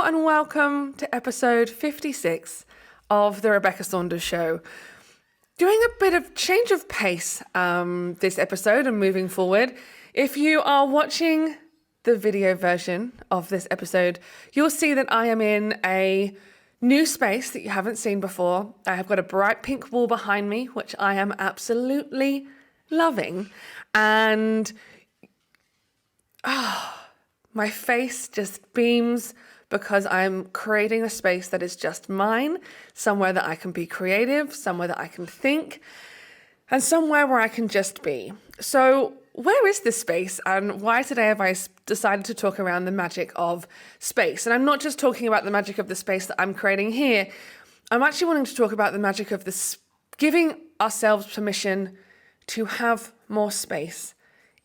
and welcome to episode 56 of The Rebecca Saunders Show. Doing a bit of change of pace this episode and moving forward. If you are watching the video version of this episode, you'll see that I am in a new space that you haven't seen before. I have got a bright pink wall behind me, which I am absolutely loving. And my face just beams because I'm creating a space that is just mine, somewhere that I can be creative, somewhere that I can think, and somewhere where I can just be. So where is this space, and why today have I decided to talk around the magic of space? And I'm not just talking about the magic of the space that I'm creating here. I'm actually wanting to talk about the magic of this, giving ourselves permission to have more space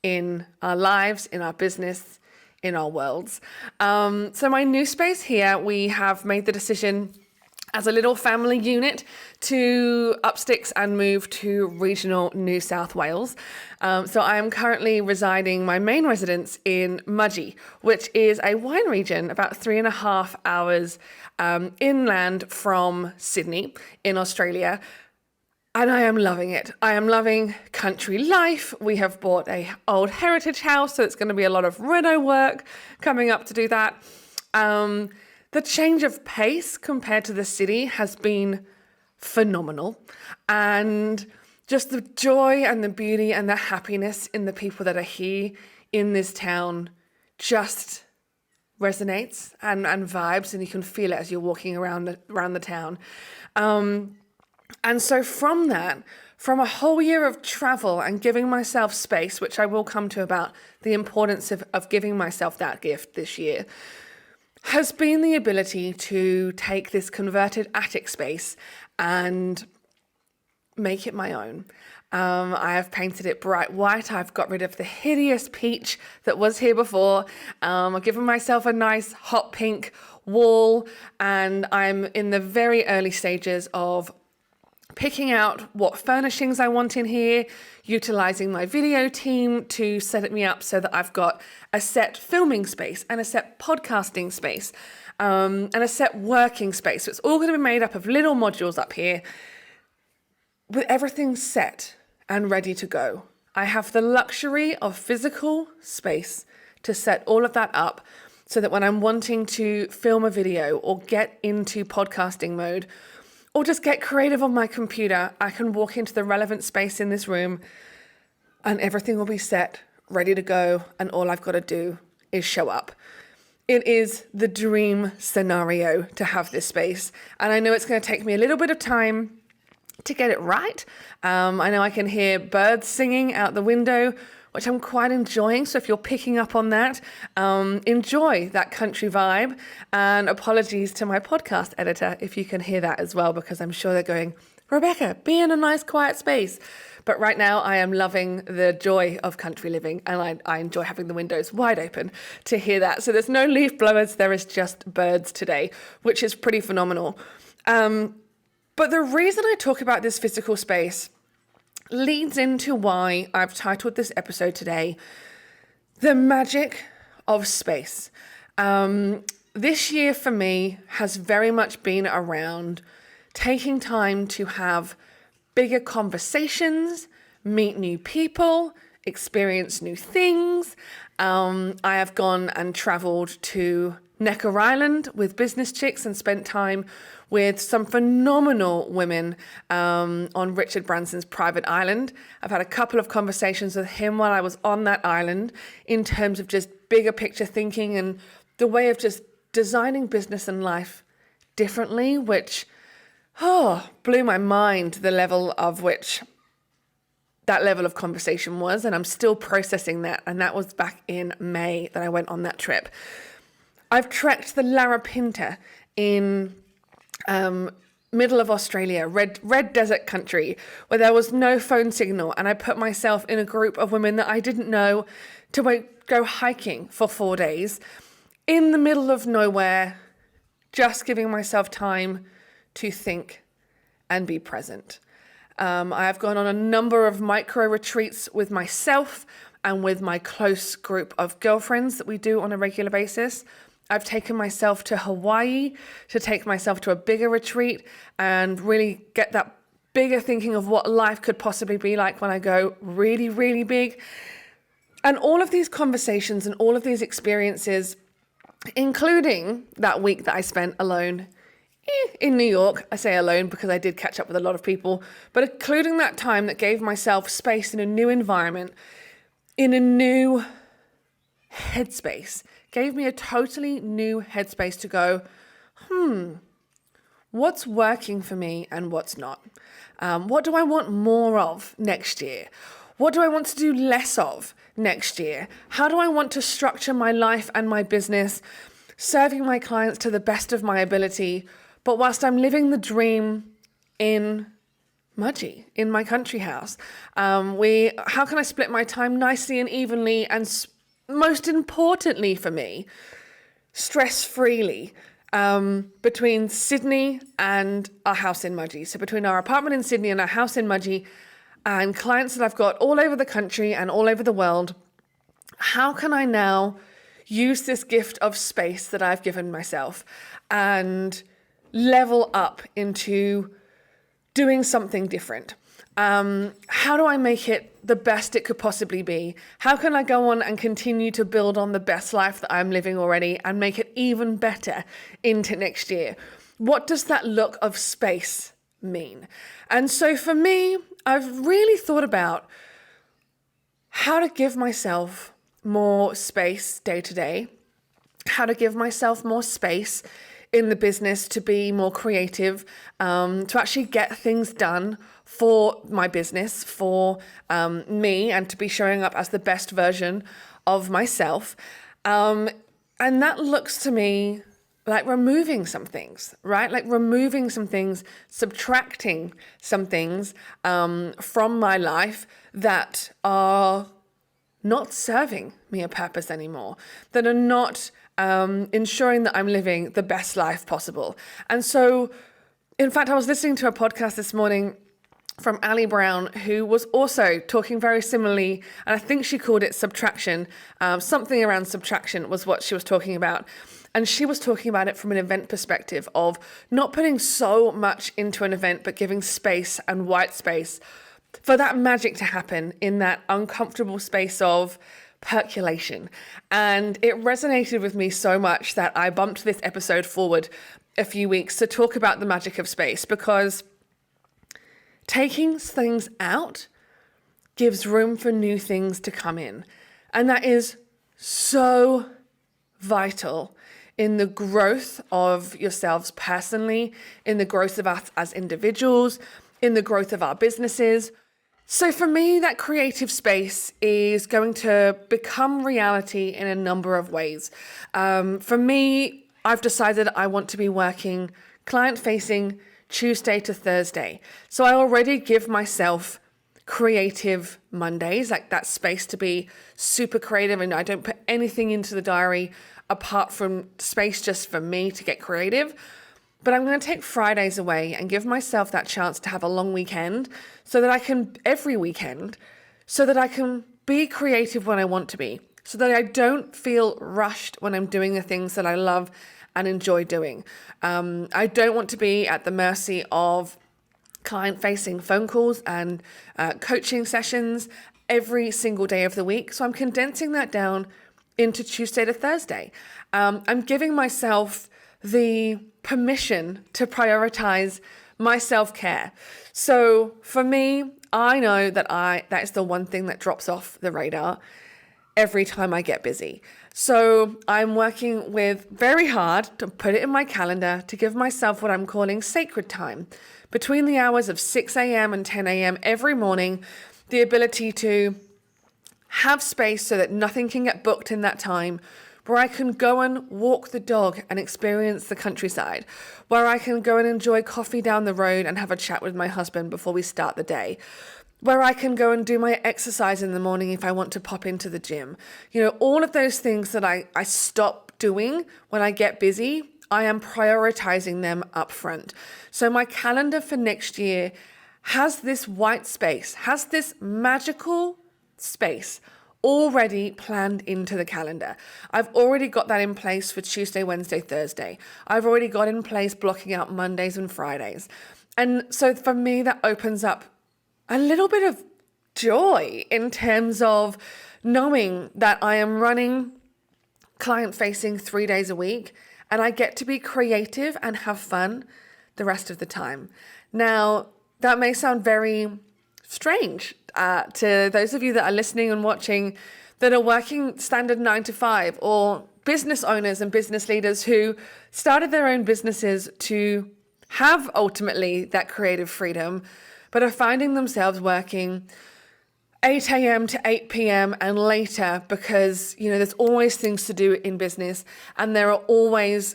in our lives, in our business, in our worlds. So my new space here, we have made the decision as a little family unit to up sticks and move to regional New South Wales. So I am currently residing, my main residence, in Mudgee, which is a wine region about 3.5 hours inland from Sydney in Australia. And I am loving it. I am loving country life. We have bought a old heritage house, so it's going to be a lot of reno work coming up to do that. The change of pace compared to the city has been phenomenal. And just the joy and the beauty and the happiness in the people that are here in this town just resonates and vibes, and you can feel it as you're walking around the town. And so from that, from a whole year of travel and giving myself space, which I will come to about the importance of giving myself that gift this year, has been the ability to take this converted attic space and make it my own. I have painted it bright white. I've got rid of the hideous peach that was here before. I've given myself a nice hot pink wall, and I'm in the very early stages of picking out what furnishings I want in here, utilizing my video team to set it me up so that I've got a set filming space and a set podcasting space and a set working space. So it's all going to be made up of little modules up here with everything set and ready to go. I have the luxury of physical space to set all of that up so that when I'm wanting to film a video or get into podcasting mode, or just get creative on my computer, I can walk into the relevant space in this room and everything will be set, ready to go, and all I've got to do is show up. It is the dream scenario to have this space, and I know it's going to take me a little bit of time to get it right. I know I can hear birds singing out the window, which I'm quite enjoying. So if you're picking up on that, enjoy that country vibe. And apologies to my podcast editor if you can hear that as well, because I'm sure they're going, Rebecca, be in a nice quiet space. But right now I am loving the joy of country living, and I enjoy having the windows wide open to hear that. So there's no leaf blowers, there is just birds today, which is pretty phenomenal. But the reason I talk about this physical space leads into why I've titled this episode today, The Magic of Space. This year for me has very much been around taking time to have bigger conversations, meet new people, experience new things. I have gone and travelled to Necker Island with Business Chicks and spent time with some phenomenal women on Richard Branson's private island. I've had a couple of conversations with him while I was on that island in terms of just bigger picture thinking and the way of just designing business and life differently, which blew my mind, the level of which that level of conversation was, and I'm still processing that. And that was back in May that I went on that trip. I've trekked the Larapinta in middle of Australia, red desert country, where there was no phone signal, and I put myself in a group of women that I didn't know to go hiking for 4 days in the middle of nowhere, just giving myself time to think and be present. I have gone on a number of micro retreats with myself and with my close group of girlfriends that we do on a regular basis. I've taken myself to Hawaii to take myself to a bigger retreat and really get that bigger thinking of what life could possibly be like when I go really, really big. And all of these conversations and all of these experiences, including that week that I spent alone in New York. I say alone because I did catch up with a lot of people, but including that time that gave myself space in a new environment, in a new headspace, gave me a totally new headspace to go, what's working for me and what's not? What do I want more of next year? What do I want to do less of next year? How do I want to structure my life and my business, serving my clients to the best of my ability, but whilst I'm living the dream in Mudgee, in my country house? How can I split my time nicely and evenly, and most importantly for me, stress-freely, between Sydney and our house in Mudgee? So between our apartment in Sydney and our house in Mudgee, and clients that I've got all over the country and all over the world, how can I now use this gift of space that I've given myself and level up into doing something different? How do I make it the best it could possibly be? How can I go on and continue to build on the best life that I'm living already and make it even better into next year? What does that look of space mean? And so for me, I've really thought about how to give myself more space day to day, how to give myself more space in the business to be more creative, to actually get things done for my business, for me, and to be showing up as the best version of myself. And that looks to me like removing some things, right? Like removing some things, subtracting some things from my life that are not serving me a purpose anymore, that are not ensuring that I'm living the best life possible. And so, in fact, I was listening to a podcast this morning from Ali Brown, who was also talking very similarly, and I think she called it subtraction. Something around subtraction was what she was talking about. And she was talking about it from an event perspective of not putting so much into an event, but giving space and white space for that magic to happen in that uncomfortable space of percolation. And it resonated with me so much that I bumped this episode forward a few weeks to talk about the magic of space, because taking things out gives room for new things to come in. And that is so vital in the growth of yourselves personally, in the growth of us as individuals, in the growth of our businesses. So for me, that creative space is going to become reality in a number of ways. For me, I've decided I want to be working client-facing Tuesday to Thursday. So I already give myself creative Mondays, like that space to be super creative, and I don't put anything into the diary apart from space just for me to get creative. But I'm going to take Fridays away and give myself that chance to have a long weekend so that I can, every weekend, so that I can be creative when I want to be, so that I don't feel rushed when I'm doing the things that I love and enjoy doing. I don't want to be at the mercy of client-facing phone calls and coaching sessions every single day of the week. So I'm condensing that down into Tuesday to Thursday. I'm giving myself the permission to prioritize my self-care. So for me, I know that that is the one thing that drops off the radar every time I get busy. So I'm working with very hard to put it in my calendar to give myself what I'm calling sacred time between the hours of 6 a.m. and 10 a.m. every morning, the ability to have space so that nothing can get booked in that time, where I can go and walk the dog and experience the countryside, where I can go and enjoy coffee down the road and have a chat with my husband before we start the day, where I can go and do my exercise in the morning if I want to pop into the gym. You know, all of those things that I stop doing when I get busy, I am prioritizing them up front. So my calendar for next year has this white space, has this magical space already planned into the calendar. I've already got that in place for Tuesday, Wednesday, Thursday. I've already got in place blocking out Mondays and Fridays. And so for me, that opens up a little bit of joy in terms of knowing that I am running client facing 3 days a week and I get to be creative and have fun the rest of the time. Now, that may sound very strange to those of you that are listening and watching that are working standard 9 to 5, or business owners and business leaders who started their own businesses to have ultimately that creative freedom, but are finding themselves working 8 a.m. to 8 p.m. and later because, there's always things to do in business and there are always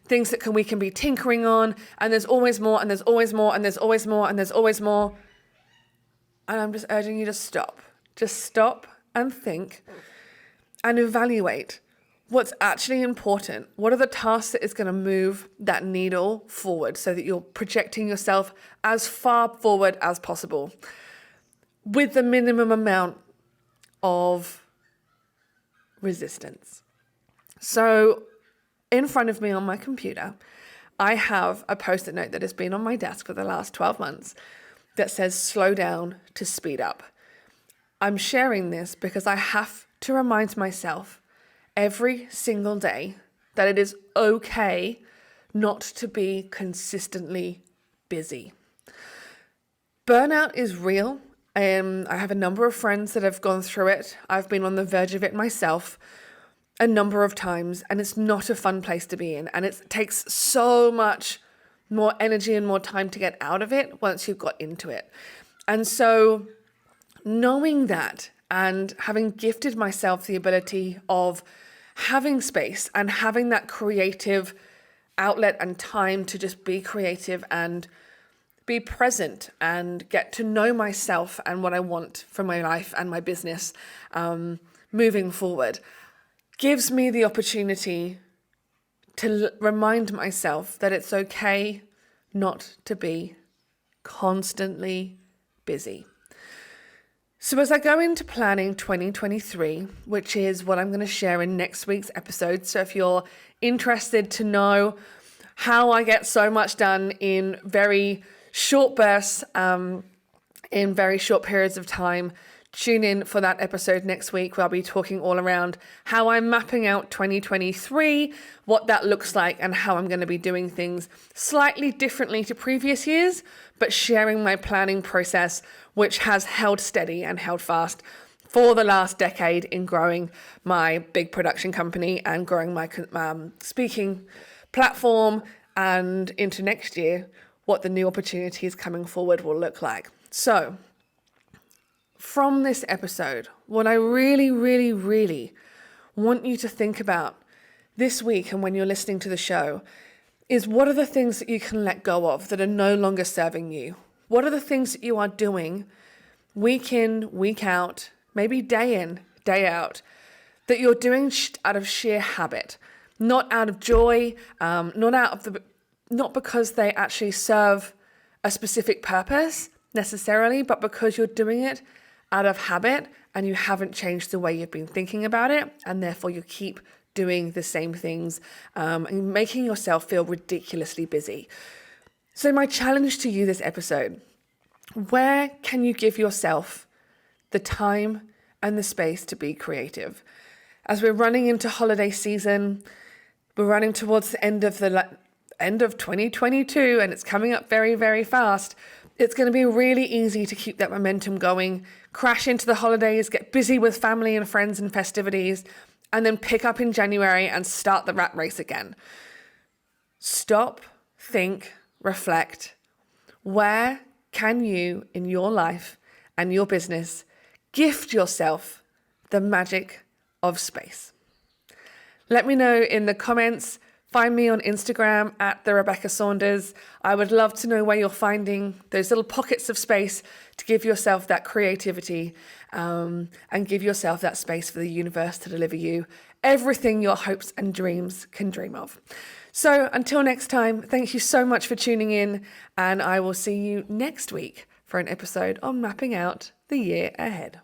things that we can be tinkering on, and there's always more and there's always more and there's always more and there's always more. And I'm just urging you to stop. Just stop and think and evaluate what's actually important. What are the tasks that is going to move that needle forward so that you're projecting yourself as far forward as possible with the minimum amount of resistance. So in front of me on my computer, I have a Post-it note that has been on my desk for the last 12 months that says slow down to speed up. I'm sharing this because I have to remind myself every single day that it is okay not to be consistently busy. Burnout is real. I have a number of friends that have gone through it. I've been on the verge of it myself a number of times, and it's not a fun place to be in. And it takes so much more energy and more time to get out of it once you've got into it. And so knowing that and having gifted myself the ability of having space and having that creative outlet and time to just be creative and be present and get to know myself and what I want for my life and my business moving forward, gives me the opportunity to remind myself that it's okay not to be constantly busy. So as I go into planning 2023, which is what I'm going to share in next week's episode, so if you're interested to know how I get so much done in very short bursts, in very short periods of time, tune in for that episode next week where I'll be talking all around how I'm mapping out 2023, what that looks like, and how I'm going to be doing things slightly differently to previous years, but sharing my planning process, which has held steady and held fast for the last decade in growing my big production company and growing my speaking platform, and into next year, what the new opportunities coming forward will look like. So from this episode, what I really, really, really want you to think about this week and when you're listening to the show is, what are the things that you can let go of that are no longer serving you? What are the things that you are doing week in, week out, maybe day in, day out, that you're doing out of sheer habit, not out of joy, not because they actually serve a specific purpose necessarily, but because you're doing it out of habit and you haven't changed the way you've been thinking about it, and therefore you keep doing the same things and making yourself feel ridiculously busy. So my challenge to you this episode, where can you give yourself the time and the space to be creative? As we're running into holiday season, we're running towards the end of 2022 and it's coming up very, very fast. It's going to be really easy to keep that momentum going, crash into the holidays, get busy with family and friends and festivities, and then pick up in January and start the rat race again. Stop, think, reflect. Where can you in your life and your business gift yourself the magic of space? Let me know in the comments. Find me on Instagram at @theRebeccaSaunders. I would love to know where you're finding those little pockets of space to give yourself that creativity and give yourself that space for the universe to deliver you everything your hopes and dreams can dream of. So until next time, thank you so much for tuning in, and I will see you next week for an episode on mapping out the year ahead.